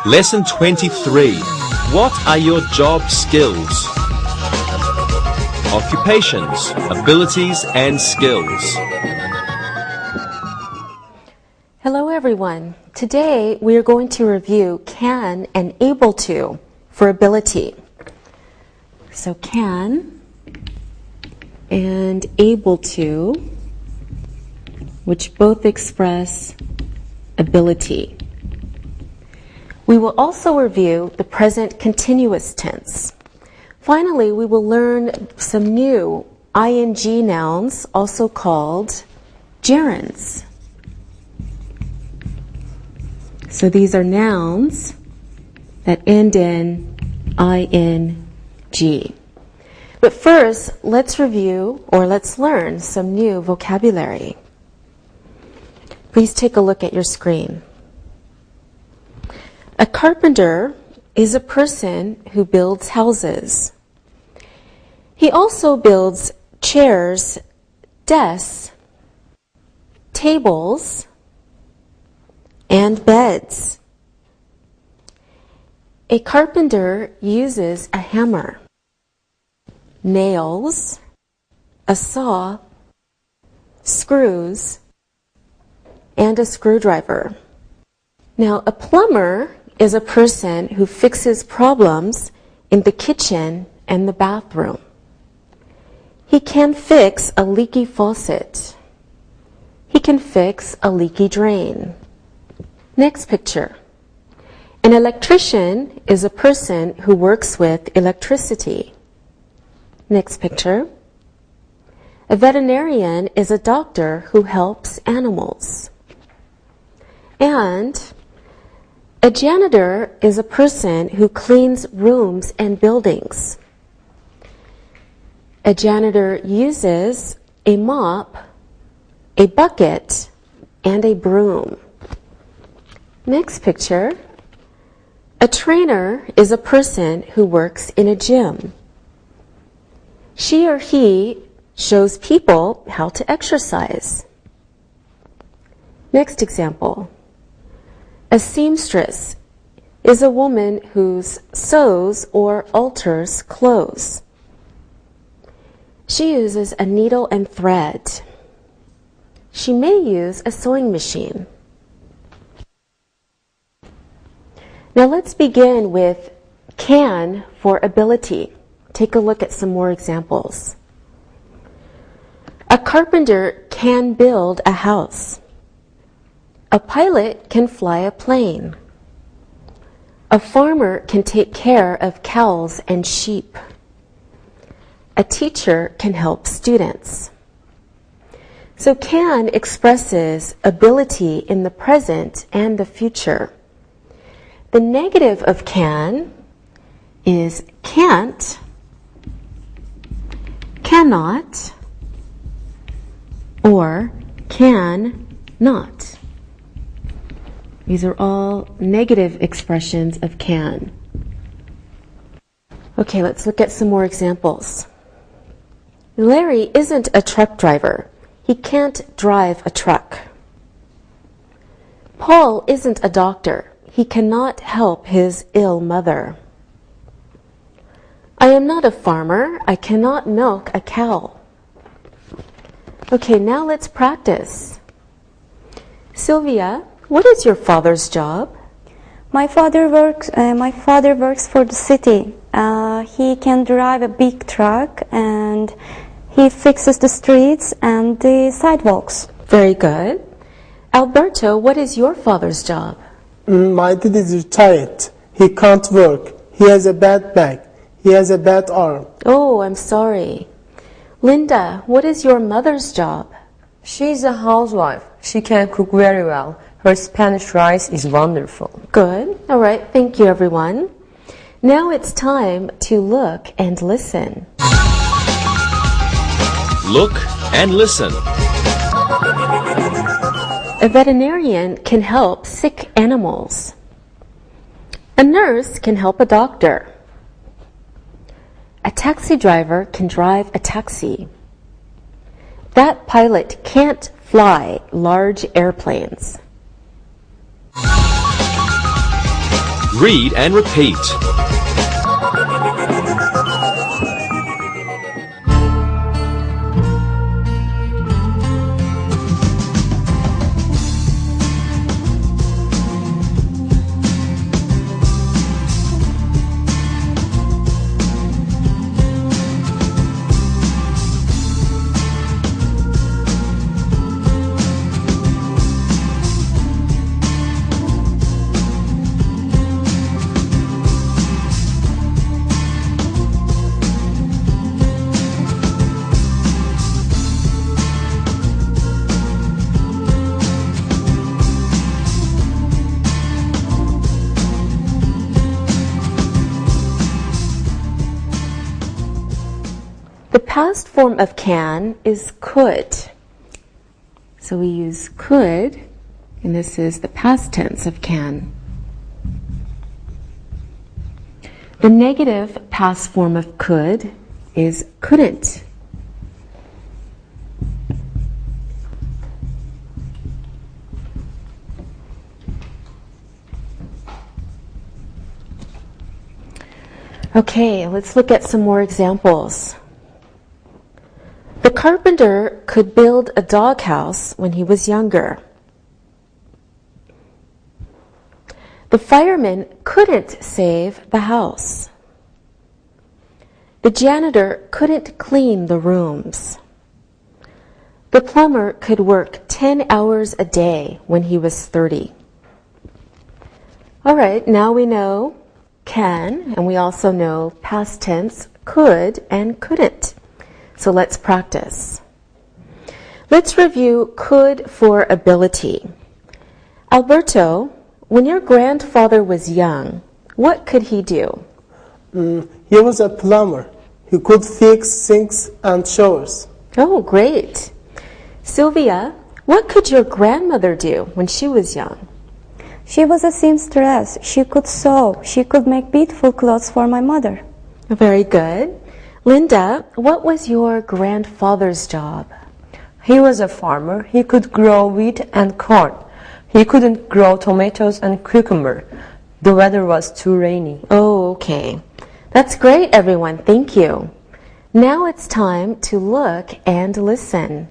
Lesson 23. What are your job skills? Occupations, abilities and skills. Hello everyone. Today we are going to review can and able to for ability. So can and able to, which both express ability. We will also review the present continuous tense. Finally, we will learn some new ing nouns, also called gerunds. So these are nouns that end in ing. But first, let's review or let's learn some new vocabulary. Please take a look at your screen. A carpenter is a person who builds houses. He also builds chairs, desks, tables, and beds. A carpenter uses a hammer, nails, a saw, screws, and a screwdriver. Now, a plumber is a person who fixes problems in the kitchen and the bathroom. He can fix a leaky faucet. He can fix a leaky drain. Next picture. An electrician is a person who works with electricity. Next picture. A veterinarian is a doctor who helps animals. And a janitor is a person who cleans rooms and buildings. A janitor uses a mop, a bucket, and a broom. Next picture. A trainer is a person who works in a gym. She or he shows people how to exercise. Next example. A seamstress is a woman who sews or alters clothes. She uses a needle and thread. She may use a sewing machine. Now let's begin with can for ability. Take a look at some more examples. A carpenter can build a house. A pilot can fly a plane. A farmer can take care of cows and sheep. A teacher can help students. So can expresses ability in the present and the future. The negative of can is can't, cannot, or can not. These are all negative expressions of can. Okay, let's look at some more examples. Larry isn't a truck driver. He can't drive a truck. Paul isn't a doctor. He cannot help his ill mother. I am not a farmer. I cannot milk a cow. Okay, now let's practice. Sylvia, what is your father's job? My father works for the city. He can drive a big truck and he fixes the streets and the sidewalks. Very good. Alberto, what is your father's job? My dad is retired. He can't work. He has a bad back. He has a bad arm. Oh, I'm sorry. Linda, what is your mother's job? She's a housewife. She can cook very well. Her Spanish rice is wonderful. Good. All right. Thank you, everyone. Now it's time to look and listen. Look and listen. A veterinarian can help sick animals. A nurse can help a doctor. A taxi driver can drive a taxi. That pilot can't fly large airplanes. Read and repeat. The past form of can is could. So we use could, and this is the past tense of can. The negative past form of could is couldn't. Okay, let's look at some more examples. The carpenter could build a doghouse when he was younger. The fireman couldn't save the house. The janitor couldn't clean the rooms. The plumber could work 10 hours a day when he was 30. All right, now we know can, and we also know past tense could and couldn't. So let's practice. Let's review could for ability. Alberto, when your grandfather was young, what could he do? He was a plumber. He could fix sinks and showers. Oh, great. Sylvia, what could your grandmother do when she was young? She was a seamstress. She could sew. She could make beautiful clothes for my mother. Very good. Linda, what was your grandfather's job? He was a farmer. He could grow wheat and corn. He couldn't grow tomatoes and cucumber. The weather was too rainy. Oh, okay. That's great, everyone. Thank you. Now it's time to look and listen.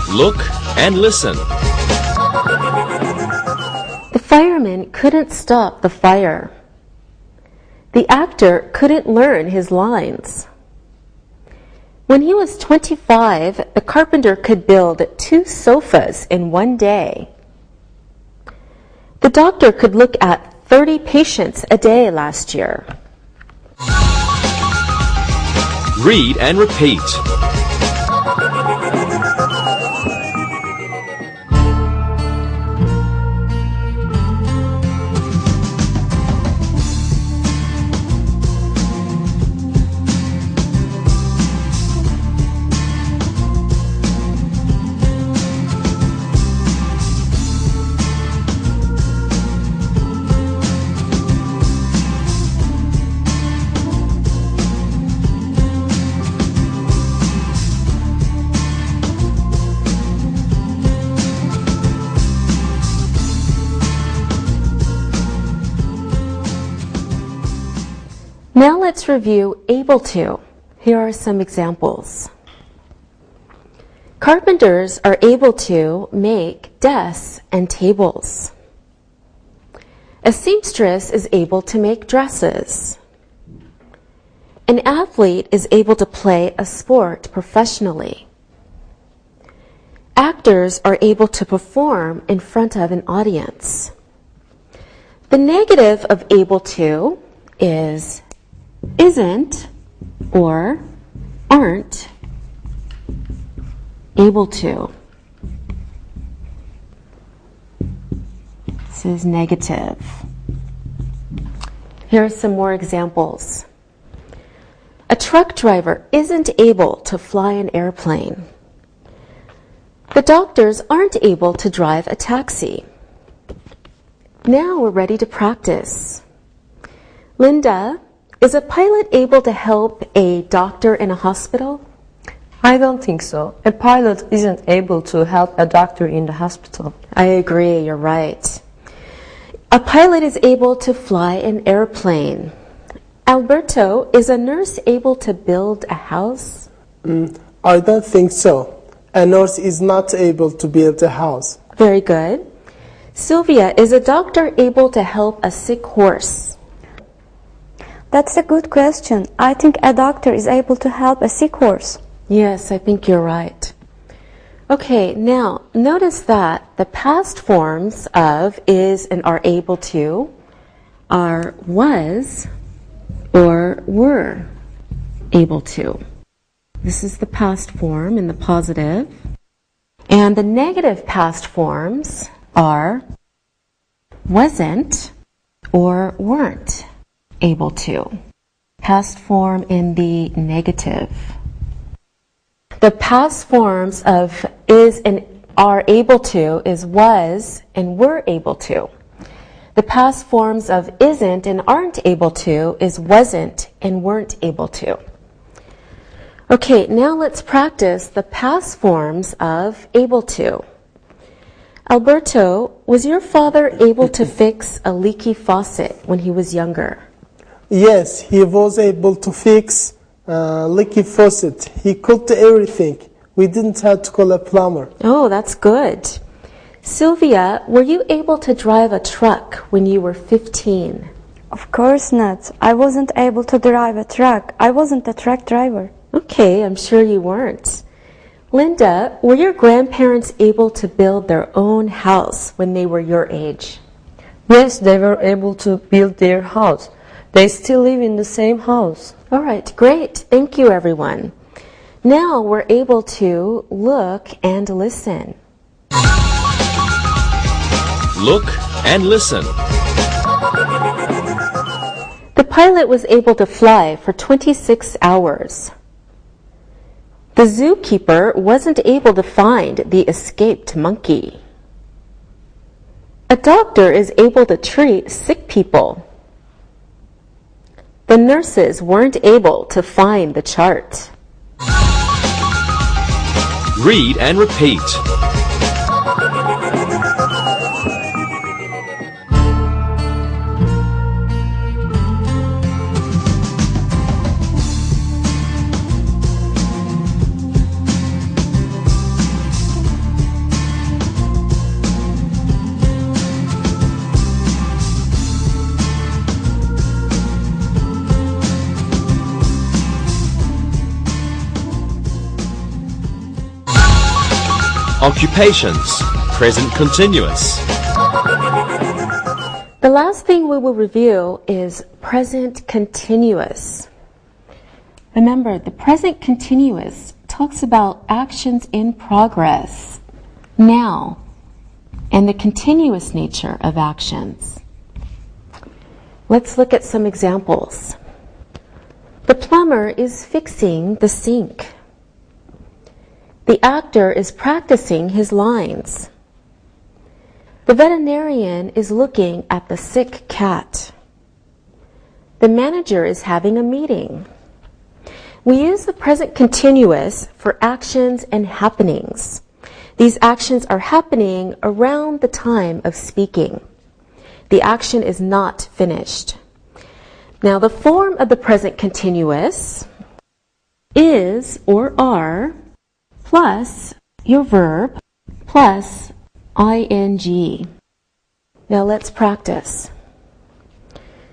Look and listen. The fireman couldn't stop the fire. The actor couldn't learn his lines. When he was 25, the carpenter could build 2 sofas in one day. The doctor could look at 30 patients a day last year. Read and repeat. Now let's review able to. Here are some examples. Carpenters are able to make desks and tables. A seamstress is able to make dresses. An athlete is able to play a sport professionally. Actors are able to perform in front of an audience. The negative of able to is isn't or aren't able to. This is negative. Here are some more examples. A truck driver isn't able to fly an airplane. The doctors aren't able to drive a taxi. Now we're ready to practice. Linda, is a pilot able to help a doctor in a hospital? I don't think so. A pilot isn't able to help a doctor in the hospital. I agree, you're right. A pilot is able to fly an airplane. Alberto, is a nurse able to build a house? I don't think so. A nurse is not able to build a house. Very good. Sylvia, is a doctor able to help a sick horse? That's a good question. I think a doctor is able to help a sick horse. Yes, I think you're right. Okay, now notice that the past forms of is and are able to are was or were able to. This is the past form in the positive. And the negative past forms are wasn't or weren't able to. Past form in the negative. The past forms of is and are able to is was and were able to. The past forms of isn't and aren't able to is wasn't and weren't able to. Okay, now let's practice the past forms of able to. Alberto, was your father able to fix a leaky faucet when he was younger? Yes, he was able to fix leaky faucet. He could do everything. We didn't have to call a plumber. Oh, that's good. Sylvia, were you able to drive a truck when you were 15? Of course not. I wasn't able to drive a truck. I wasn't a truck driver. Okay, I'm sure you weren't. Linda, were your grandparents able to build their own house when they were your age? Yes, they were able to build their house. They still live in the same house. All right, great. Thank you, everyone. Now we're able to look and listen. Look and listen. The pilot was able to fly for 26 hours. The zookeeper wasn't able to find the escaped monkey. A doctor is able to treat sick people. The nurses weren't able to find the chart. Read and repeat. Occupations, present continuous. The last thing we will review is present continuous. Remember, the present continuous talks about actions in progress, now, and the continuous nature of actions. Let's look at some examples. The plumber is fixing the sink. The actor is practicing his lines. The veterinarian is looking at the sick cat. The manager is having a meeting. We use the present continuous for actions and happenings. These actions are happening around the time of speaking. The action is not finished. Now, the form of the present continuous is or are plus your verb plus ing. Now let's practice.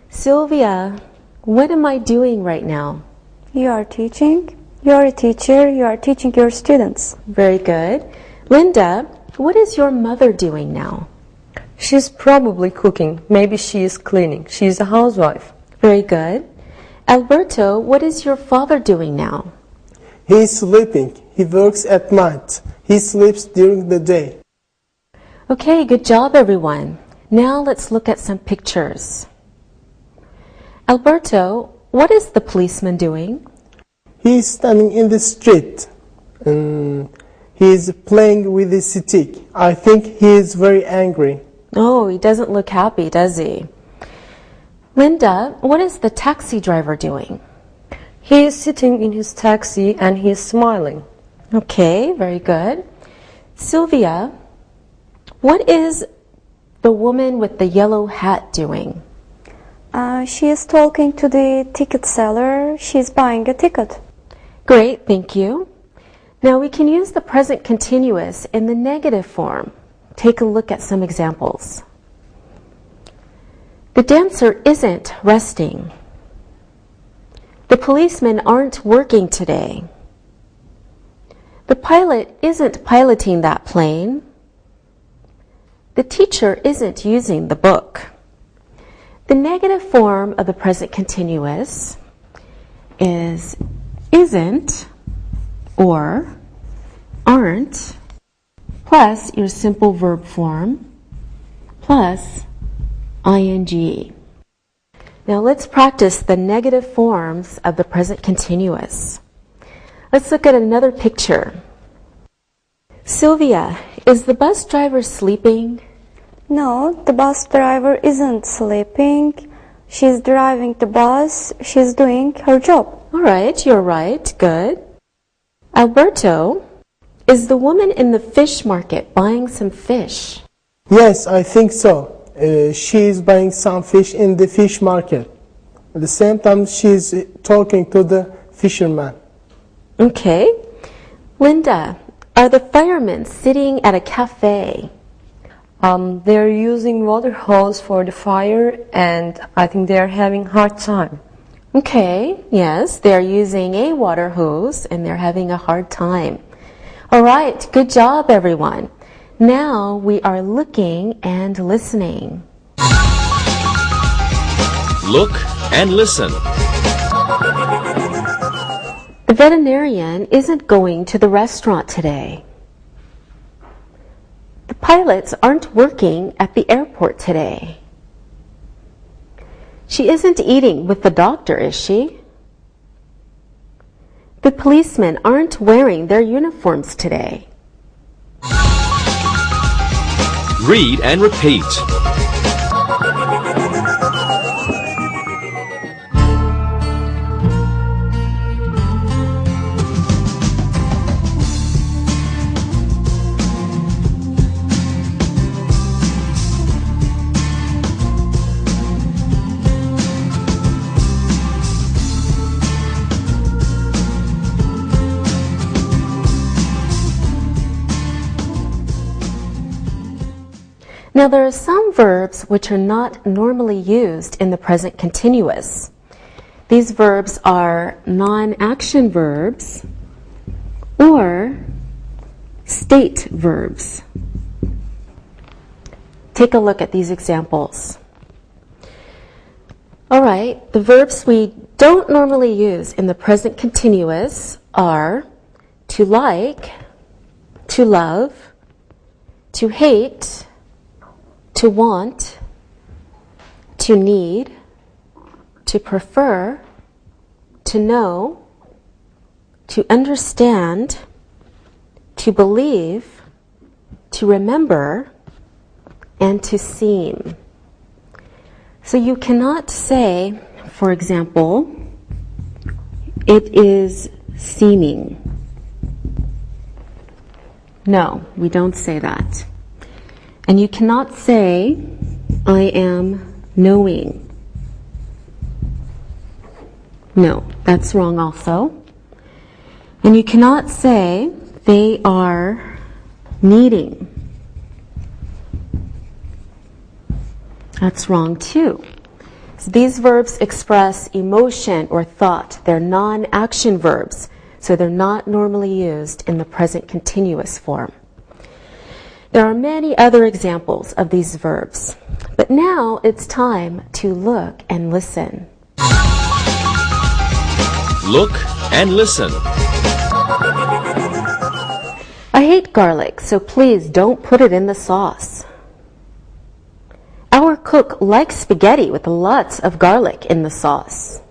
Sylvia, what am I doing right now? You are teaching. You are a teacher. You are teaching your students. Very good. Linda, what is your mother doing now? She's probably cooking. Maybe she is cleaning. She's a housewife. Very good. Alberto, what is your father doing now? He is sleeping. He works at night. He sleeps during the day. Okay, good job, everyone. Now let's look at some pictures. Alberto, what is the policeman doing? He is standing in the street. He is playing with his stick. I think he is very angry. Oh, he doesn't look happy, does he? Linda, what is the taxi driver doing? He is sitting in his taxi and he is smiling. Okay, very good. Sylvia, what is the woman with the yellow hat doing? She is talking to the ticket seller. She's buying a ticket. Great, thank you. Now we can use the present continuous in the negative form. Take a look at some examples. The dancer isn't resting. The policemen aren't working today. The pilot isn't piloting that plane. The teacher isn't using the book. The negative form of the present continuous is isn't or aren't plus your simple verb form plus ing. Now let's practice the negative forms of the present continuous. Let's look at another picture. Sylvia, is the bus driver sleeping? No, the bus driver isn't sleeping. She's driving the bus. She's doing her job. All right, you're right. Good. Alberto, is the woman in the fish market buying some fish? Yes, I think so. She is buying some fish in the fish market. At the same time, she's talking to the fisherman. Okay. Linda, are the firemen sitting at a cafe? They're using water hose for the fire, and I think they're having a hard time. Okay, yes, they're using a water hose and they're having a hard time. All right, good job, everyone. Now we are looking and listening. Look and listen. The veterinarian isn't going to the restaurant today. The pilots aren't working at the airport today. She isn't eating with the doctor, is she? The policemen aren't wearing their uniforms today. Read and repeat. Now there are some verbs which are not normally used in the present continuous. These verbs are non-action verbs or state verbs. Take a look at these examples. All right, the verbs we don't normally use in the present continuous are to like, to love, to hate, to want, to need, to prefer, to know, to understand, to believe, to remember, and to seem. So you cannot say, for example, it is seeming. No, we don't say that. And you cannot say, I am knowing. No, that's wrong also. And you cannot say, they are needing. That's wrong too. So these verbs express emotion or thought. They're non-action verbs, so they're not normally used in the present continuous form. There are many other examples of these verbs, but now it's time to look and listen. Look and listen. I hate garlic, so please don't put it in the sauce. Our cook likes spaghetti with lots of garlic in the sauce.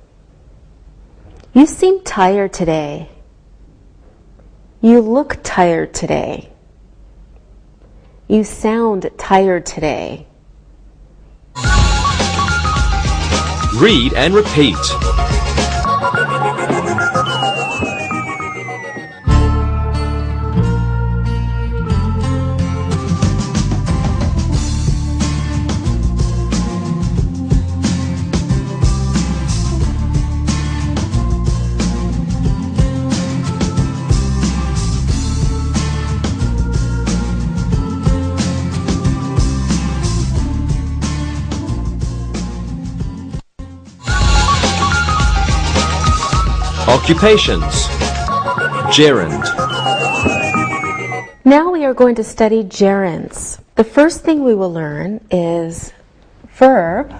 You seem tired today. You look tired today. You sound tired today. Read and repeat. Occupations. Gerund. Now we are going to study gerunds. The first thing we will learn is verb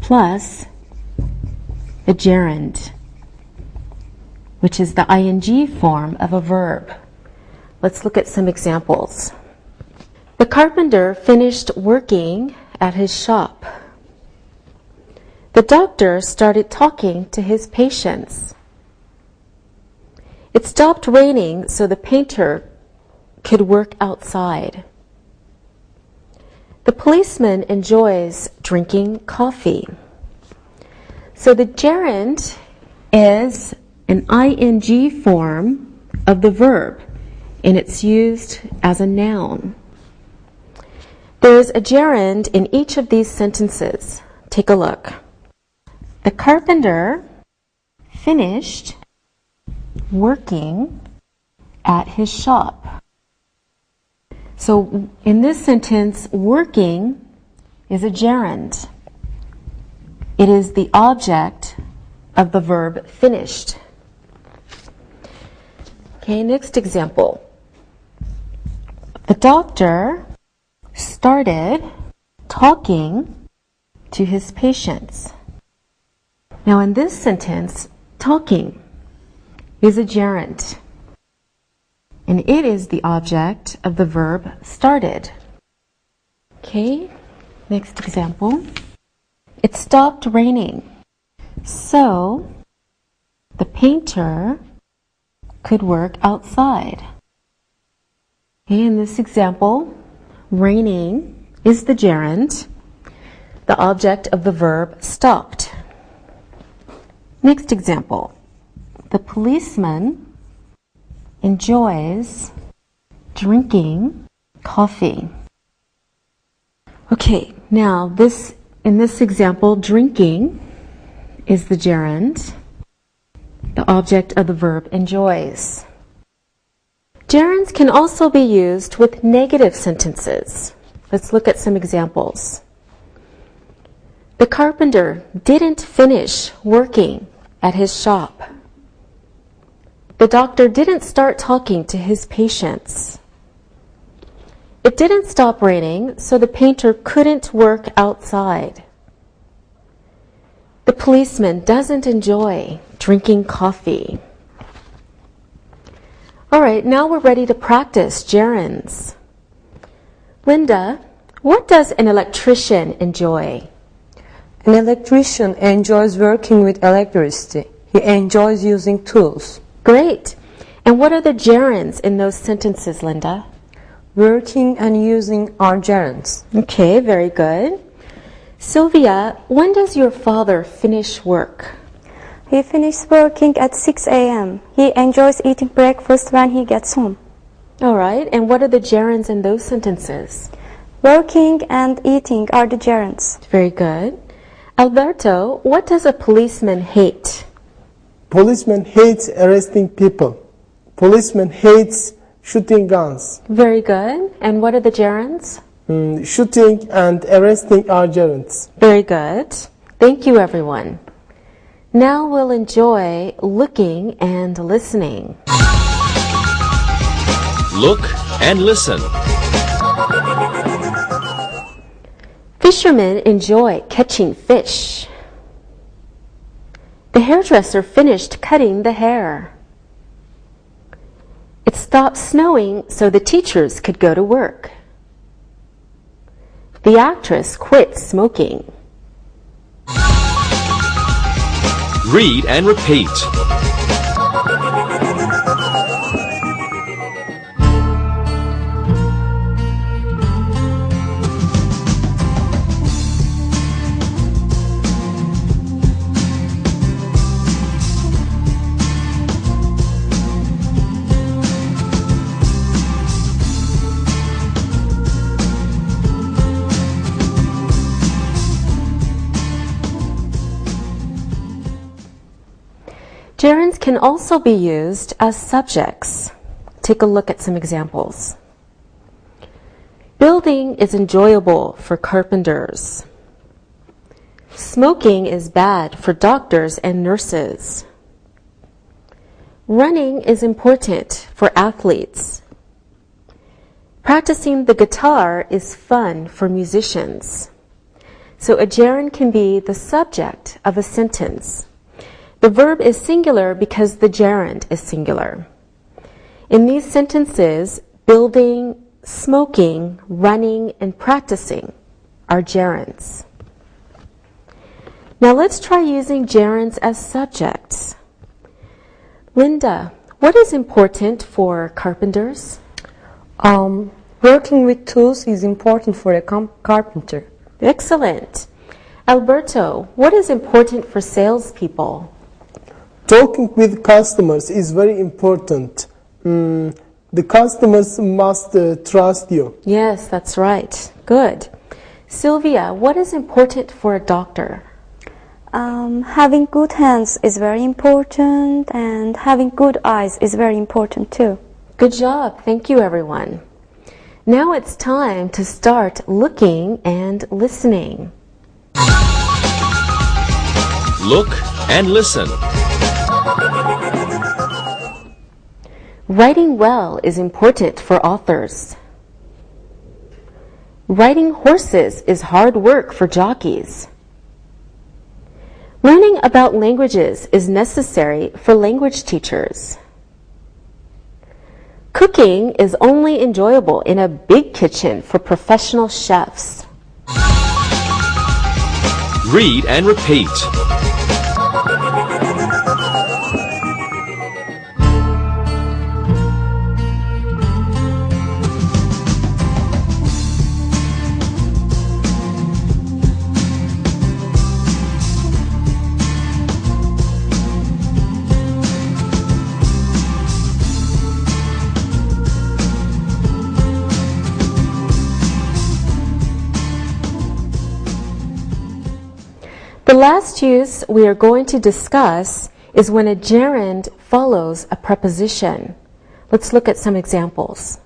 plus the gerund, which is the ing form of a verb. Let's look at some examples. The carpenter finished working at his shop. The doctor started talking to his patients. It stopped raining so the painter could work outside. The policeman enjoys drinking coffee. So the gerund is an ing form of the verb, and it's used as a noun. There is a gerund in each of these sentences. Take a look. The carpenter finished working at his shop. So in this sentence, working is a gerund. It is the object of the verb finished. Okay, next example. The doctor started talking to his patients. Now in this sentence, talking is a gerund, and it is the object of the verb started. Okay, next example. It stopped raining, so the painter could work outside. Okay, in this example, raining is the gerund, the object of the verb stopped. Next example. The policeman enjoys drinking coffee. Okay, now in this example, drinking is the gerund, the object of the verb enjoys. Gerunds can also be used with negative sentences. Let's look at some examples. The carpenter didn't finish working at his shop. The doctor didn't start talking to his patients. It didn't stop raining, so the painter couldn't work outside. The policeman doesn't enjoy drinking coffee. All right, now we're ready to practice gerunds. Linda, what does an electrician enjoy? An electrician enjoys working with electricity. He enjoys using tools. Great. And what are the gerunds in those sentences, Linda? Working and using are gerunds. Okay, very good. Sylvia, when does your father finish work? He finishes working at 6 a.m. He enjoys eating breakfast when he gets home. All right, and what are the gerunds in those sentences? Working and eating are the gerunds. Very good. Alberto, what does a policeman hate? Policeman hates arresting people. Policeman hates shooting guns. Very good. And what are the gerunds? Shooting and arresting are gerunds. Very good. Thank you, everyone. Now we'll enjoy looking and listening. Look and listen. Fishermen enjoy catching fish. The hairdresser finished cutting the hair. It stopped snowing so the teachers could go to work. The actress quit smoking. Read and repeat. Gerunds can also be used as subjects. Take a look at some examples. Building is enjoyable for carpenters. Smoking is bad for doctors and nurses. Running is important for athletes. Practicing the guitar is fun for musicians. So a gerund can be the subject of a sentence. The verb is singular because the gerund is singular. In these sentences, building, smoking, running, and practicing are gerunds. Now let's try using gerunds as subjects. Linda, what is important for carpenters? Working with tools is important for a carpenter. Excellent. Alberto, what is important for salespeople? Talking with customers is very important. The customers must trust you. Yes, that's right. Good. Sylvia, what is important for a doctor? Having good hands is very important, and having good eyes is very important too. Good job. Thank you, everyone. Now it's time to start looking and listening. Look and listen. Writing well is important for authors. Riding horses is hard work for jockeys. Learning about languages is necessary for language teachers. Cooking is only enjoyable in a big kitchen for professional chefs. Read and repeat. The last use we are going to discuss is when a gerund follows a preposition. Let's look at some examples.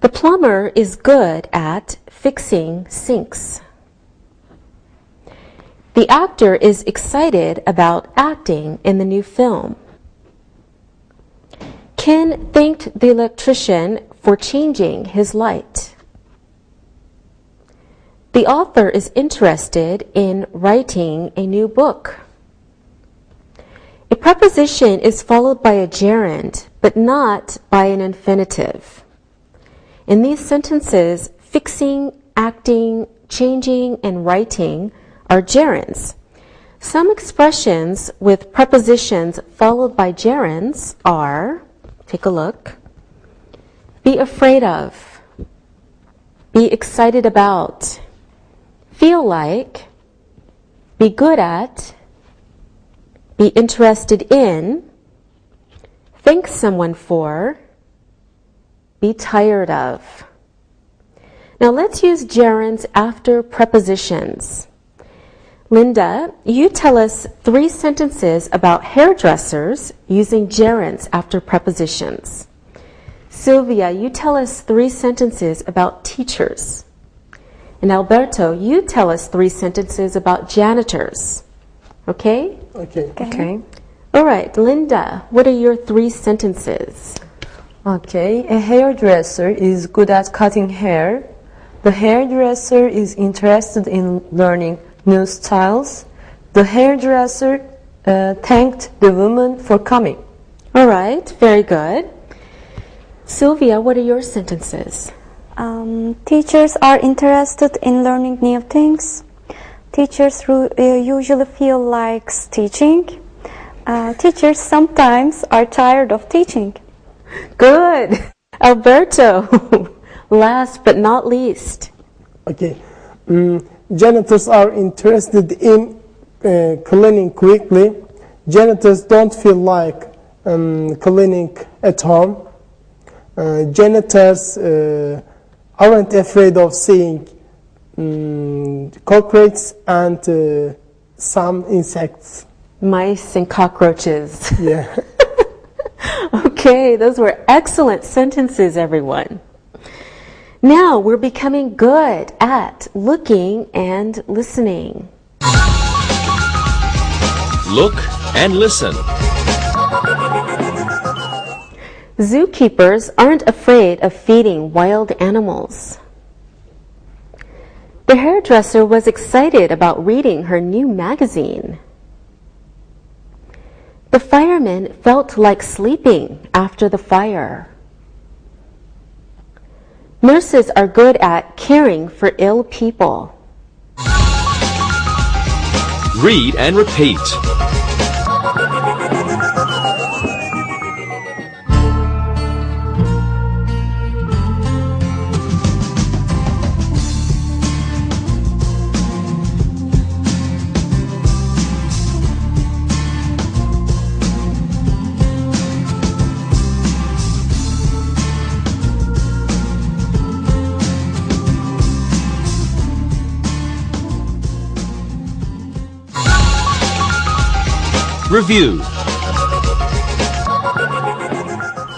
The plumber is good at fixing sinks. The actor is excited about acting in the new film. Ken thanked the electrician for changing his light. The author is interested in writing a new book. A preposition is followed by a gerund, but not by an infinitive. In these sentences, fixing, acting, changing, and writing are gerunds. Some expressions with prepositions followed by gerunds are, take a look, be afraid of, be excited about, feel like, be good at, be interested in, thank someone for, be tired of. Now let's use gerunds after prepositions. Linda, you tell us 3 sentences about hairdressers using gerunds after prepositions. Sylvia, you tell us 3 sentences about teachers. And Alberto, you tell us 3 sentences about janitors. Okay? Okay. All right, Linda, what are your 3 sentences? Okay, a hairdresser is good at cutting hair. The hairdresser is interested in learning new styles. The hairdresser thanked the woman for coming. All right, very good. Sylvia, what are your sentences? Teachers are interested in learning new things. Teachers usually feel like teaching. Teachers sometimes are tired of teaching. Good. Alberto, last but not least. Okay. Janitors are interested in cleaning quickly. Janitors don't feel like cleaning at home. Janitors aren't afraid of seeing cockroaches and some insects. Mice and cockroaches. Yeah. Okay, those were excellent sentences, everyone. Now we're becoming good at looking and listening. Look and listen. Zookeepers aren't afraid of feeding wild animals. The hairdresser was excited about reading her new magazine. The fireman felt like sleeping after the fire. Nurses are good at caring for ill people. Read and repeat. Review.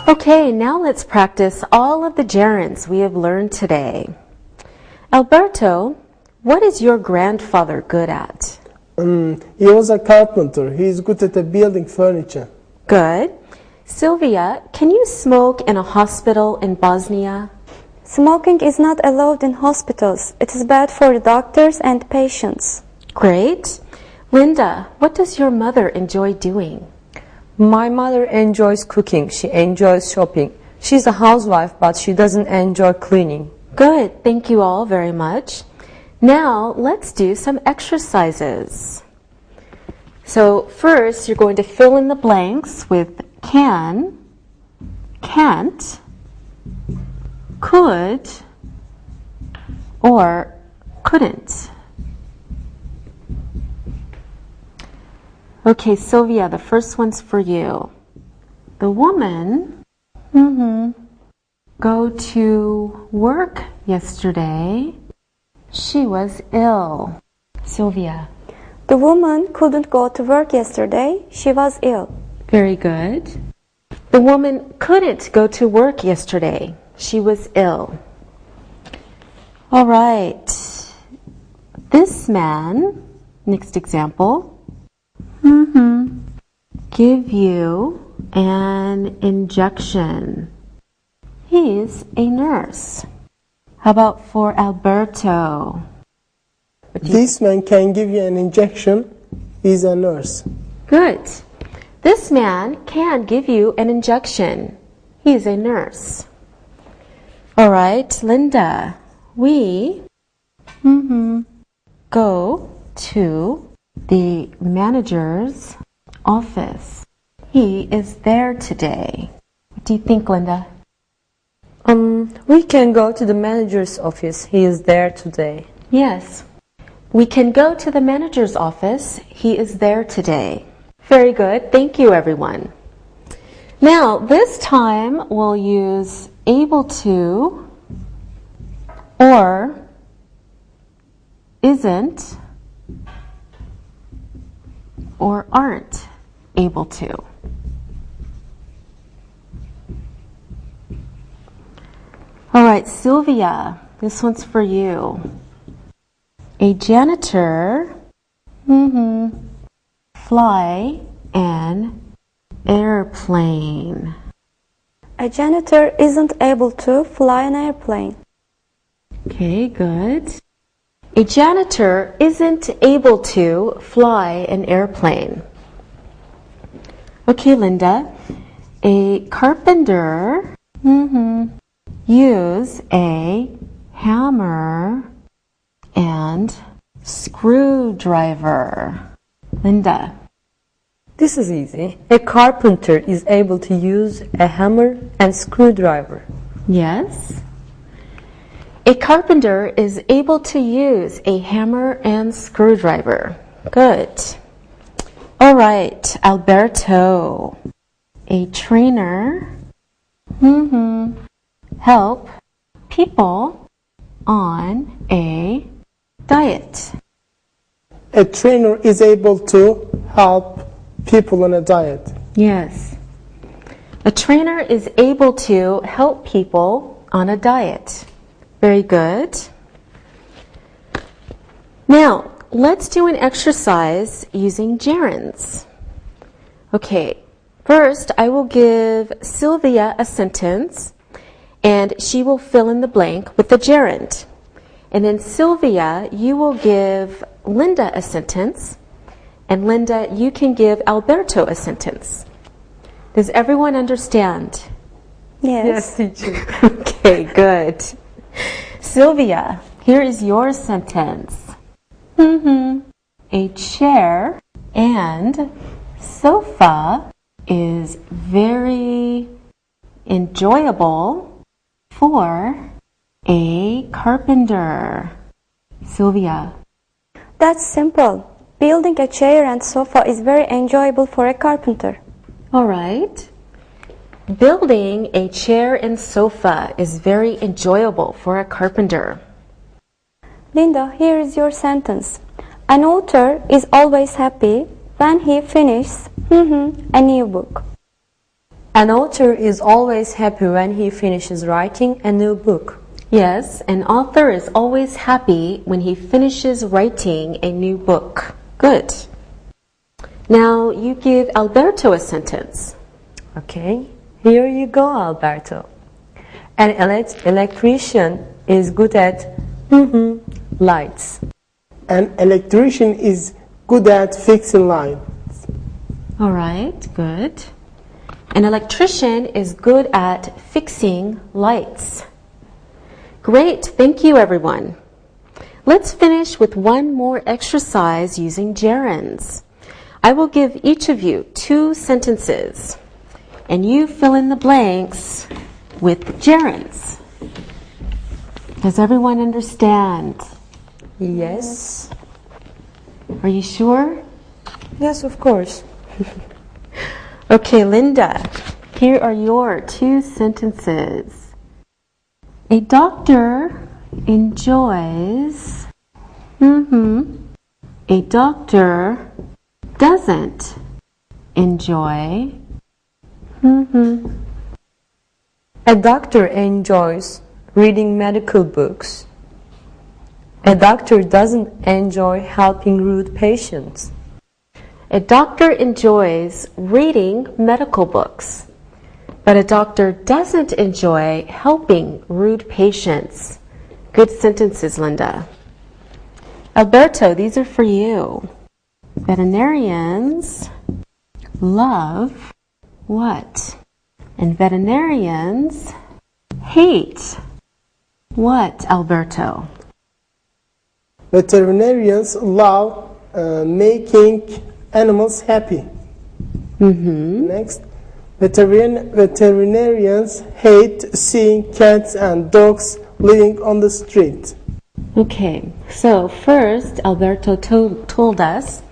Okay, now let's practice all of the gerunds we have learned today. Alberto, what is your grandfather good at? He was a carpenter. He is good at building furniture. Good. Sylvia, can you smoke in a hospital in Bosnia? Smoking is not allowed in hospitals. It is bad for the doctors and patients. Great. Linda, what does your mother enjoy doing? My mother enjoys cooking. She enjoys shopping. She's a housewife, but she doesn't enjoy cleaning. Good. Thank you all very much. Now, let's do some exercises. So, first, you're going to fill in the blanks with can, can't, could, or couldn't. Okay, Sylvia, the first one's for you. The woman go to work yesterday. She was ill. Sylvia. The woman couldn't go to work yesterday. She was ill. Very good. The woman couldn't go to work yesterday. She was ill. All right. This man, next example. Give you an injection. He's a nurse. How about for Alberto? This man can give you an injection. He's a nurse. Good. This man can give you an injection. He's a nurse. All right, Linda. We go to the manager's office. He is there today. What do you think, Linda? We can go to the manager's office. He is there today. Yes. We can go to the manager's office. He is there today. Very good. Thank you, everyone. Now, this time we'll use able to or isn't or aren't able to. All right, Sylvia, this one's for you. A janitor fly an airplane. A janitor isn't able to fly an airplane. Okay, good. A janitor isn't able to fly an airplane. Okay, Linda. A carpenter use a hammer and screwdriver. Linda. This is easy. A carpenter is able to use a hammer and screwdriver. Yes. A carpenter is able to use a hammer and screwdriver. Good. All right, Alberto. A trainer help people on a diet. A trainer is able to help people on a diet. Yes. A trainer is able to help people on a diet. Very good. Now, let's do an exercise using gerunds. Okay, First, I will give Sylvia a sentence, and she will fill in the blank with the gerund. And then Sylvia, you will give Linda a sentence, and Linda, you can give Alberto a sentence. Does everyone understand? Yes. teacher. Okay, good. Sylvia, here is your sentence. A chair and sofa is very enjoyable for a carpenter. Sylvia. That's simple. Building a chair and sofa is very enjoyable for a carpenter. All right. Building a chair and sofa is very enjoyable for a carpenter. Linda, here is your sentence. An author is always happy when he finishes a new book. An author is always happy when he finishes writing a new book. Yes, an author is always happy when he finishes writing a new book. Good. Now you give Alberto a sentence. Okay, here you go, Alberto. An electrician is good at lights. An electrician is good at fixing lines. All right, good. An electrician is good at fixing lights. Great, thank you everyone. Let's finish with one more exercise using gerunds. I will give each of you 2 sentences, and you fill in the blanks with gerunds. Does everyone understand? Yes. Are you sure? Yes, of course. Okay, Linda, here are your 2 sentences. A doctor enjoys. A doctor doesn't enjoy. A doctor enjoys reading medical books. A doctor doesn't enjoy helping rude patients. A doctor enjoys reading medical books, but a doctor doesn't enjoy helping rude patients. Good sentences, Linda. Alberto, these are for you. Veterinarians love what? And veterinarians hate what, Alberto? Veterinarians love making animals happy. Next, veterinarians hate seeing cats and dogs living on the street. Okay, so first Alberto told us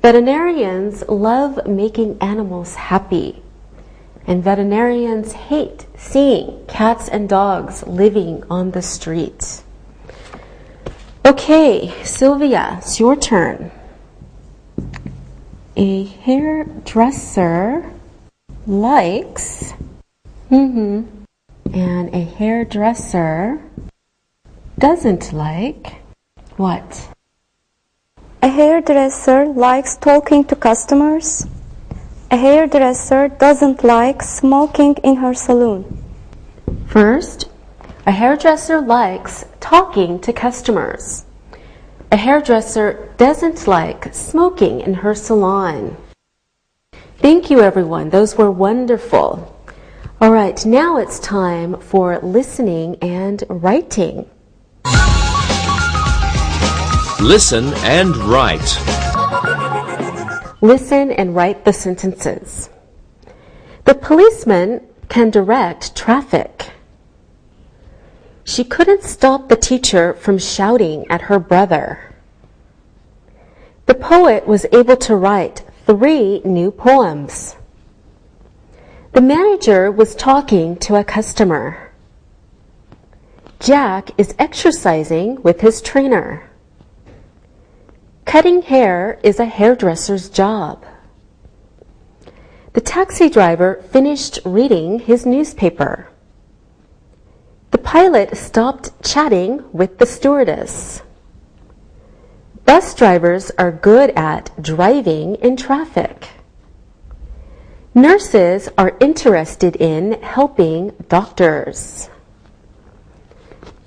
veterinarians love making animals happy, and veterinarians hate seeing cats and dogs living on the street. Okay, Sylvia, it's your turn. A hairdresser likes, and a hairdresser doesn't like what? A hairdresser likes talking to customers. A hairdresser doesn't like smoking in her salon. First, a hairdresser likes talking to customers. A hairdresser doesn't like smoking in her salon. Thank you, everyone. Those were wonderful. All right, now it's time for listening and writing. Listen and write. Listen and write the sentences. The policeman can direct traffic. She couldn't stop the teacher from shouting at her brother. The poet was able to write 3 new poems. The manager was talking to a customer. Jack is exercising with his trainer. Cutting hair is a hairdresser's job. The taxi driver finished reading his newspaper. The pilot stopped chatting with the stewardess. Bus drivers are good at driving in traffic. Nurses are interested in helping doctors.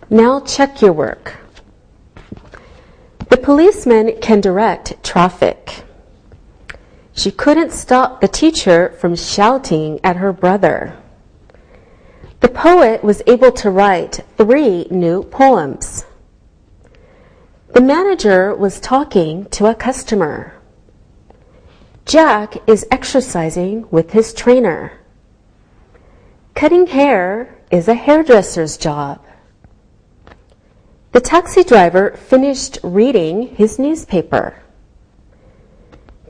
Now check your work. The policeman can direct traffic. She couldn't stop the teacher from shouting at her brother. The poet was able to write 3 new poems. The manager was talking to a customer. Jack is exercising with his trainer. Cutting hair is a hairdresser's job. The taxi driver finished reading his newspaper.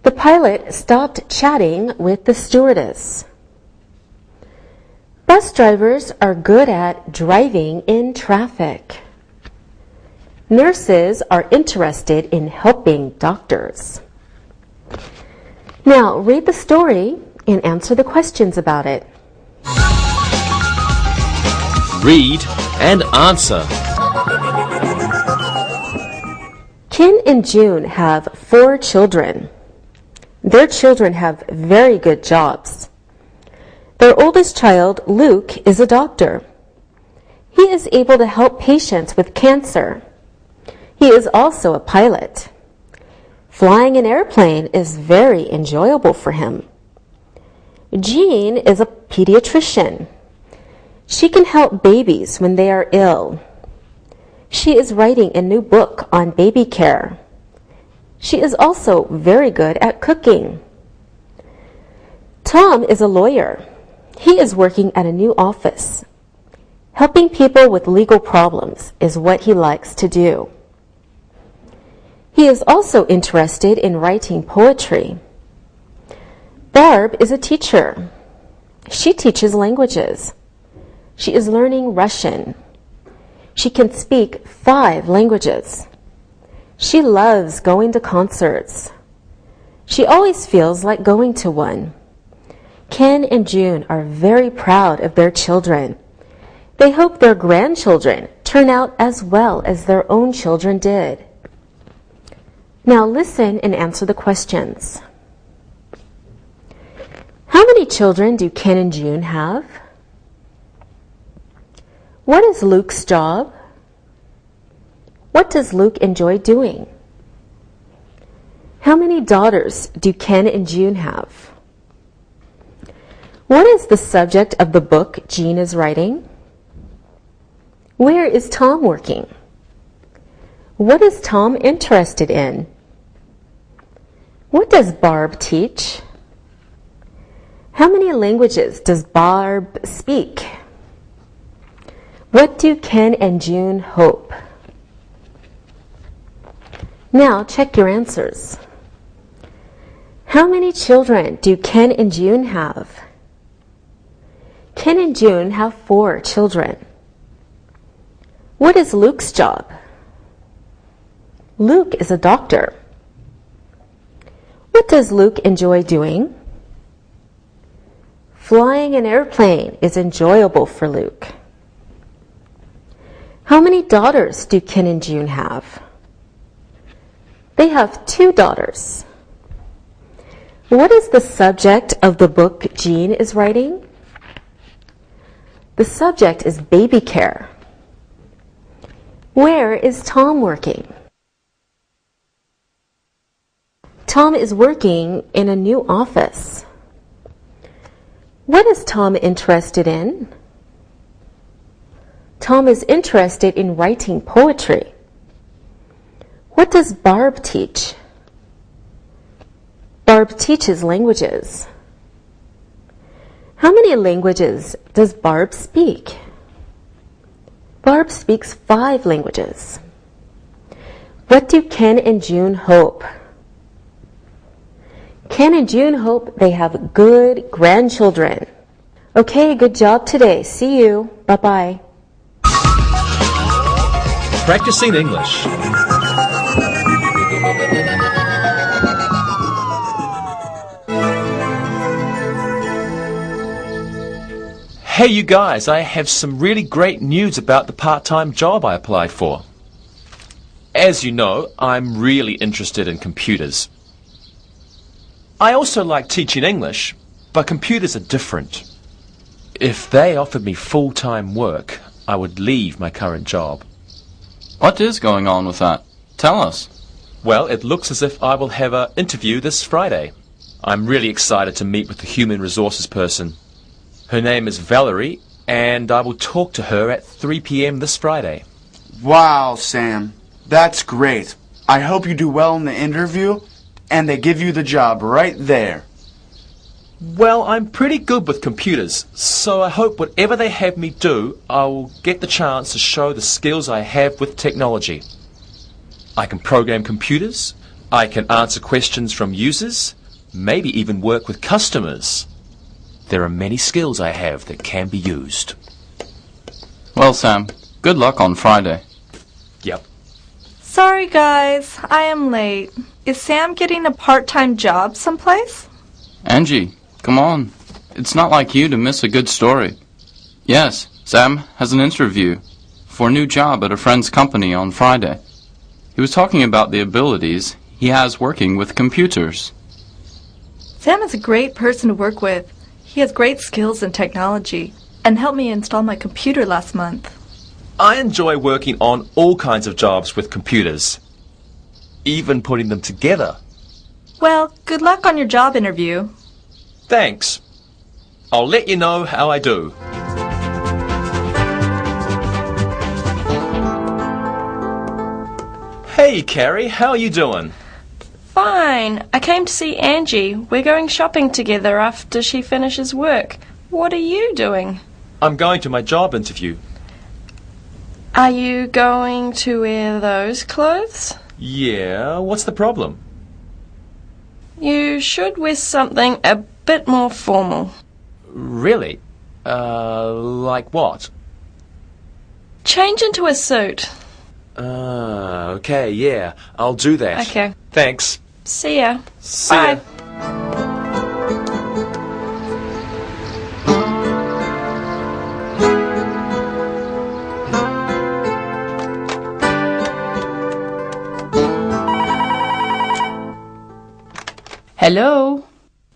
The pilot stopped chatting with the stewardess. Bus drivers are good at driving in traffic. Nurses are interested in helping doctors. Now, read the story and answer the questions about it. Read and answer. Ken and June have 4 children. Their children have very good jobs. Their oldest child, Luke, is a doctor. He is able to help patients with cancer. He is also a pilot. Flying an airplane is very enjoyable for him. Jean is a pediatrician. She can help babies when they are ill. She is writing a new book on baby care. She is also very good at cooking. Tom is a lawyer. He is working at a new office. Helping people with legal problems is what he likes to do. He is also interested in writing poetry. Barb is a teacher. She teaches languages. She is learning Russian. She can speak 5 languages. She loves going to concerts. She always feels like going to one. Ken and June are very proud of their children. They hope their grandchildren turn out as well as their own children did. Now listen and answer the questions. How many children do Ken and June have? What is Luke's job? What does Luke enjoy doing? How many daughters do Ken and June have? What is the subject of the book Jean is writing? Where is Tom working? What is Tom interested in? What does Barb teach? How many languages does Barb speak? What do Ken and June hope? Now check your answers. How many children do Ken and June have? Ken and June have 4 children. What is Luke's job? Luke is a doctor. What does Luke enjoy doing? Flying an airplane is enjoyable for Luke. How many daughters do Ken and June have? They have 2 daughters. What is the subject of the book Jean is writing? The subject is baby care. Where is Tom working? Tom is working in a new office. What is Tom interested in? Tom is interested in writing poetry. What does Barb teach? Barb teaches languages. How many languages does Barb speak? Barb speaks 5 languages. What do Ken and June hope? Ken and June hope they have good grandchildren. Okay, good job today. See you. Bye-bye. Practicing English. Hey you guys, I have some really great news about the part-time job I applied for. As you know, I'm really interested in computers. I also like teaching English, But computers are different. If they offered me full-time work, I would leave my current job. What is going on with that? Tell us. Well, it looks as if I will have an interview this Friday. I'm really excited to meet with the human resources person. Her name is Valerie, and I will talk to her at 3 p.m. this Friday. Wow, Sam. That's great. I hope you do well in the interview, and they give you the job right there. Well, I'm pretty good with computers, so I hope whatever they have me do, I will get the chance to show the skills I have with technology. I can program computers, I can answer questions from users, maybe even work with customers. There are many skills I have that can be used. Well, Sam, good luck on Friday. Yep. Sorry, guys. I am late. Is Sam getting a part-time job someplace? Angie, come on. It's not like you to miss a good story. Yes, Sam has an interview for a new job at a friend's company on Friday. He was talking about the abilities he has working with computers. Sam is a great person to work with. He has great skills in technology and helped me install my computer last month. I enjoy working on all kinds of jobs with computers, even putting them together. Well, good luck on your job interview. Thanks. I'll let you know how I do. Hey, Carrie, how are you doing? Fine. I came to see Angie. We're going shopping together after she finishes work. What are you doing? I'm going to my job interview. Are you going to wear those clothes? Yeah, what's the problem? You should wear something a bit more formal. Really? Like what? Change into a suit. Okay, yeah, I'll do that. Okay. Thanks. See ya. See Bye. ya. Hello?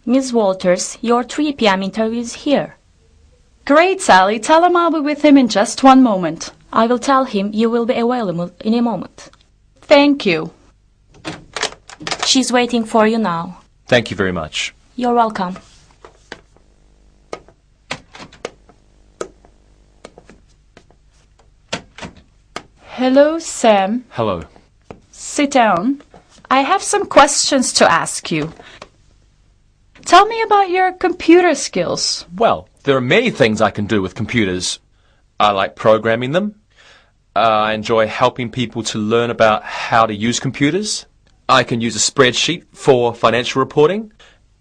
Ms. Walters, your 3 p.m. interview is here. Great, Sally. Tell him I'll be with him in just one moment. I will tell him you will be available in a moment. Thank you. She's waiting for you now. Thank you very much. You're welcome. Hello, Sam. Hello. Sit down. I have some questions to ask you. Tell me about your computer skills. Well, there are many things I can do with computers. I like programming them. I enjoy helping people to learn about how to use computers. I can use a spreadsheet for financial reporting.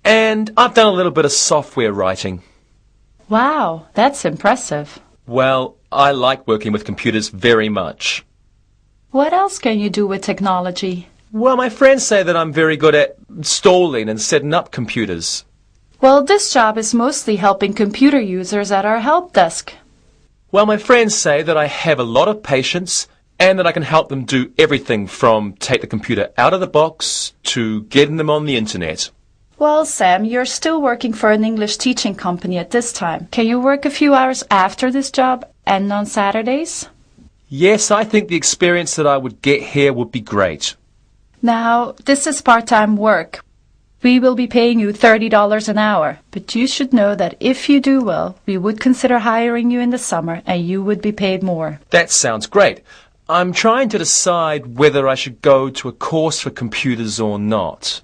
And I've done a little bit of software writing. Wow, that's impressive. Well, I like working with computers very much. What else can you do with technology? Well, my friends say that I'm very good at installing and setting up computers. Well, this job is mostly helping computer users at our help desk. Well, my friends say that I have a lot of patience and that I can help them do everything from take the computer out of the box to getting them on the internet. Well, Sam, you're still working for an English teaching company at this time. Can you work a few hours after this job and on Saturdays? Yes, I think the experience that I would get here would be great. Now, this is part-time work. We will be paying you $30 an hour, but you should know that if you do well, we would consider hiring you in the summer and you would be paid more. That sounds great. I'm trying to decide whether I should go to a course for computers or not.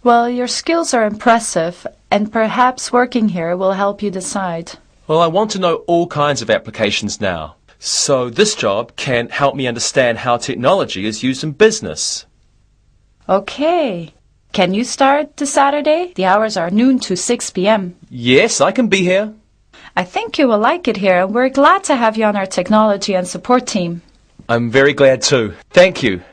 Well, your skills are impressive, and perhaps working here will help you decide. Well, I want to know all kinds of applications now. So this job can help me understand how technology is used in business. Okay. Can you start this Saturday? The hours are noon to 6 p.m. Yes, I can be here. I think you will like it here, and we're glad to have you on our technology and support team. I'm very glad too. Thank you.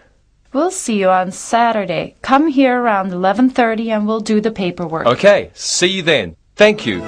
We'll see you on Saturday. Come here around 11:30 and we'll do the paperwork. Okay, see you then. Thank you.